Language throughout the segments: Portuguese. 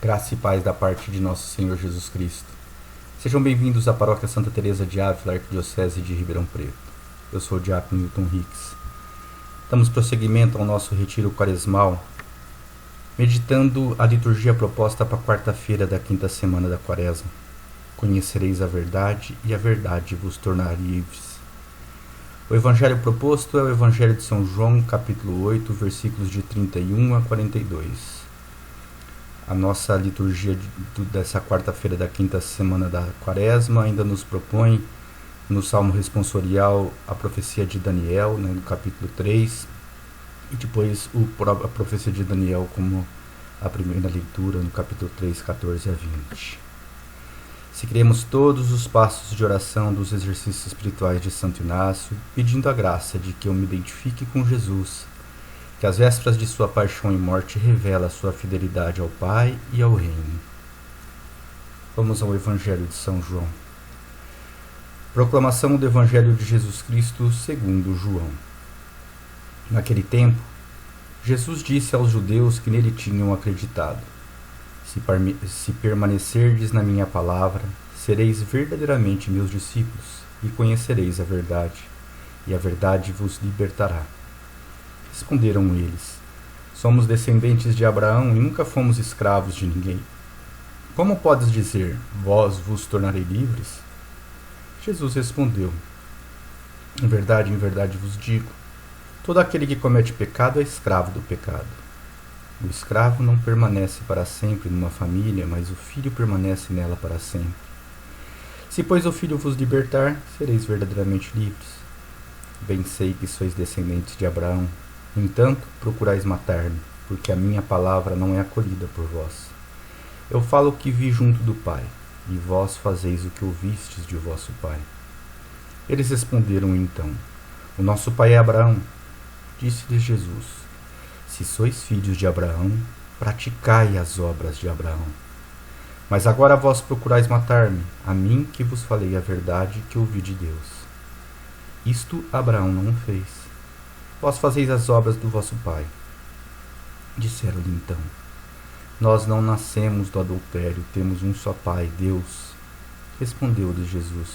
Graça e paz da parte de nosso Senhor Jesus Cristo. Sejam bem-vindos à Paróquia Santa Teresa de Ávila, Arquidiocese de Ribeirão Preto. Eu sou o diácono Newton Hicks. Damos prosseguimento ao nosso retiro quaresmal, meditando a liturgia proposta para a quarta-feira da quinta semana da Quaresma. Conhecereis a verdade e a verdade vos tornará livres. O evangelho proposto é o Evangelho de São João, capítulo 8, versículos de 31 a 42. A nossa liturgia dessa quarta-feira da quinta semana da Quaresma ainda nos propõe, no Salmo responsorial, a profecia de Daniel, no capítulo 3, e depois a profecia de Daniel como a primeira leitura, no capítulo 3, 14 a 20. Seguiremos todos os passos de oração dos exercícios espirituais de Santo Inácio, pedindo a graça de que eu me identifique com Jesus, que às vésperas de sua paixão e morte revela sua fidelidade ao Pai e ao Reino. Vamos ao Evangelho de São João. Proclamação do Evangelho de Jesus Cristo segundo João. Naquele tempo, Jesus disse aos judeus que nele tinham acreditado: Se permanecerdes na minha palavra, sereis verdadeiramente meus discípulos, e conhecereis a verdade, e a verdade vos libertará. Responderam eles: Somos descendentes de Abraão e nunca fomos escravos de ninguém. Como podes dizer, vós vos tornarei livres? Jesus respondeu: em verdade vos digo, todo aquele que comete pecado é escravo do pecado. O escravo não permanece para sempre numa família, mas o filho permanece nela para sempre. Se, pois, o filho vos libertar, sereis verdadeiramente livres. Bem sei que sois descendentes de Abraão. No entanto, procurais matar-me, porque a minha palavra não é acolhida por vós. Eu falo o que vi junto do Pai, e vós fazeis o que ouvistes de vosso pai. Eles responderam então: O nosso pai é Abraão. Disse-lhes Jesus: Se sois filhos de Abraão, praticai as obras de Abraão. Mas agora vós procurais matar-me, a mim que vos falei a verdade que ouvi de Deus. Isto Abraão não fez. Vós fazeis as obras do vosso pai. Disseram-lhe então: Nós não nascemos do adultério, temos um só pai, Deus. Respondeu-lhes Jesus: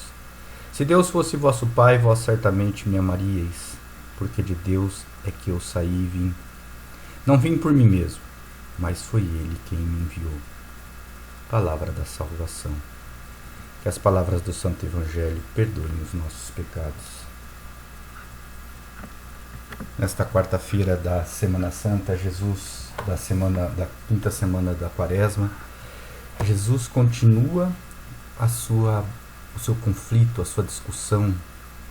Se Deus fosse vosso pai, vós certamente me amaríeis, porque de Deus é que eu saí e vim. Não vim por mim mesmo, mas foi Ele quem me enviou. Palavra da salvação. Que as palavras do Santo Evangelho perdoem os nossos pecados. Nesta quarta-feira da Semana Santa, da quinta semana da Quaresma, Jesus continua o seu conflito, a sua discussão,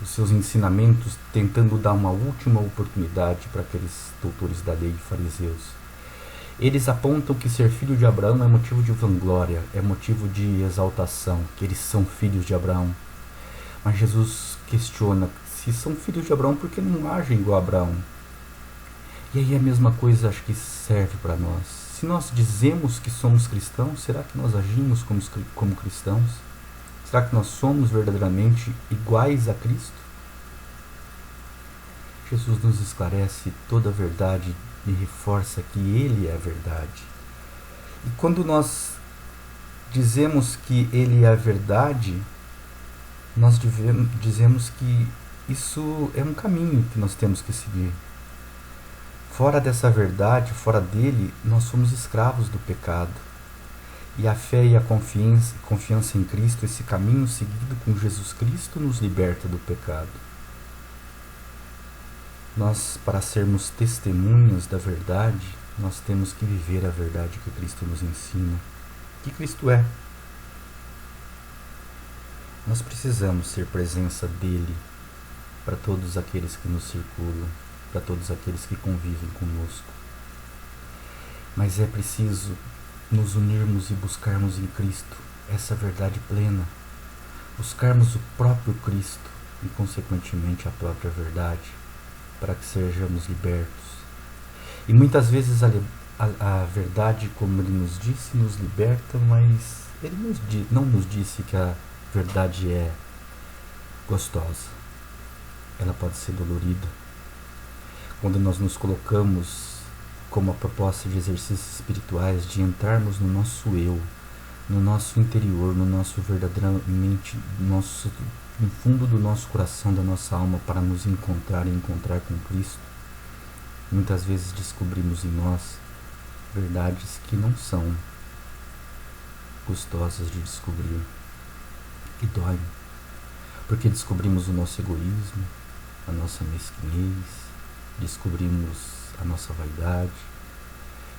os seus ensinamentos, tentando dar uma última oportunidade para aqueles doutores da lei e fariseus. Eles apontam que ser filho de Abraão é motivo de vanglória, é motivo de exaltação, que eles são filhos de Abraão. Mas Jesus questiona: se são filhos de Abraão, por que não agem igual a Abraão? E aí a mesma coisa acho que serve para nós. Se nós dizemos que somos cristãos, será que nós agimos como cristãos? Será que nós somos verdadeiramente iguais a Cristo? Jesus nos esclarece toda a verdade e reforça que Ele é a verdade. E quando nós dizemos que Ele é a verdade, nós dizemos que isso é um caminho que nós temos que seguir. Fora dessa verdade, fora dele, nós somos escravos do pecado. E a fé e a confiança em Cristo, esse caminho seguido com Jesus Cristo, nos liberta do pecado. Nós, para sermos testemunhas da verdade, nós temos que viver a verdade que Cristo nos ensina. Que Cristo é. Nós precisamos ser presença dele para todos aqueles que nos circulam, para todos aqueles que convivem conosco. Mas é preciso nos unirmos e buscarmos em Cristo essa verdade plena, buscarmos o próprio Cristo e, consequentemente, a própria verdade, para que sejamos libertos. E muitas vezes a verdade, como ele nos disse, nos liberta, mas ele não nos disse que a verdade é gostosa. Ela pode ser dolorida. Quando nós nos colocamos como a proposta de exercícios espirituais, de entrarmos no nosso eu, no nosso interior, no nosso verdadeiramente, no fundo do nosso coração, da nossa alma, para nos encontrar e encontrar com Cristo. Muitas vezes descobrimos em nós verdades que não são gostosas de descobrir, que doem, porque descobrimos o nosso egoísmo, a nossa mesquinhez, descobrimos a nossa vaidade,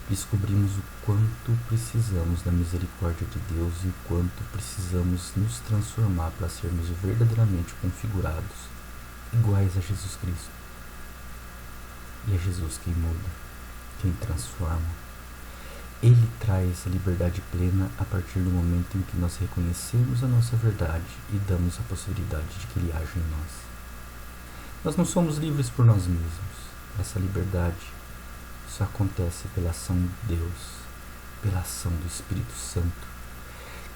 descobrimos o quanto precisamos da misericórdia de Deus e o quanto precisamos nos transformar para sermos verdadeiramente configurados, iguais a Jesus Cristo. E é Jesus quem muda, quem transforma. Ele traz a liberdade plena a partir do momento em que nós reconhecemos a nossa verdade e damos a possibilidade de que Ele haja em nós. Nós não somos livres por nós mesmos. Essa liberdade só acontece pela ação de Deus, pela ação do Espírito Santo,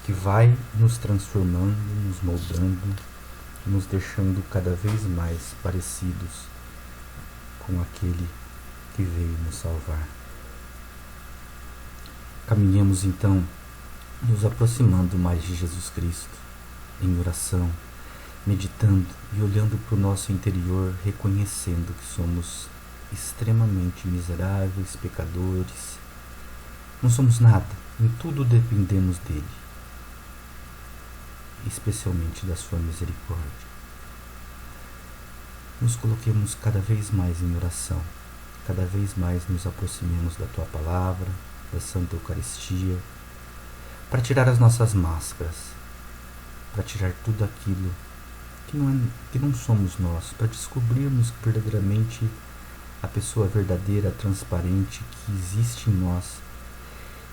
que vai nos transformando, nos moldando, nos deixando cada vez mais parecidos com aquele que veio nos salvar. Caminhemos então, nos aproximando mais de Jesus Cristo, em oração, meditando e olhando para o nosso interior, reconhecendo que somos extremamente miseráveis, pecadores. Não somos nada, em tudo dependemos dele, especialmente da sua misericórdia. Nos coloquemos cada vez mais em oração, cada vez mais nos aproximemos da tua palavra, da Santa Eucaristia, para tirar as nossas máscaras, para tirar tudo aquilo que não somos nós, para descobrirmos verdadeiramente a pessoa verdadeira, transparente que existe em nós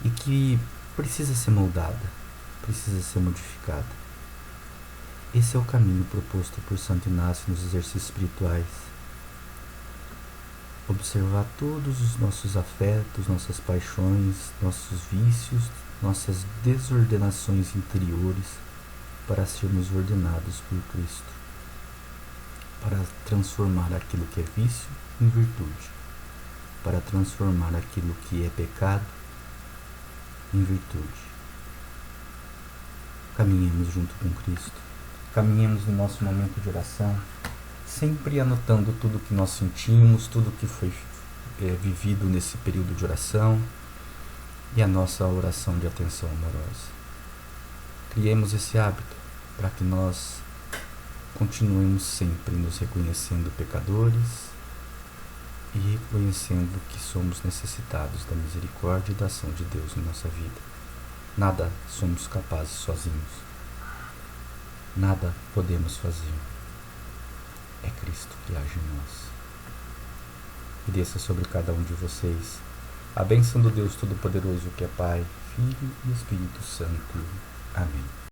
e que precisa ser moldada, precisa ser modificada. Esse é o caminho proposto por Santo Inácio nos exercícios espirituais. Observar todos os nossos afetos, nossas paixões, nossos vícios, nossas desordenações interiores, para sermos ordenados por Cristo, para transformar aquilo que é vício em virtude, para transformar aquilo que é pecado em virtude. Caminhemos junto com Cristo, caminhemos no nosso momento de oração, sempre anotando tudo que nós sentimos, tudo que foi vivido nesse período de oração e a nossa oração de atenção amorosa. Criemos esse hábito para que nós continuemos sempre nos reconhecendo pecadores e reconhecendo que somos necessitados da misericórdia e da ação de Deus em nossa vida. Nada somos capazes sozinhos. Nada podemos fazer. É Cristo que age em nós. E desça sobre cada um de vocês a bênção do Deus Todo-Poderoso, que é Pai, Filho e Espírito Santo. Amém.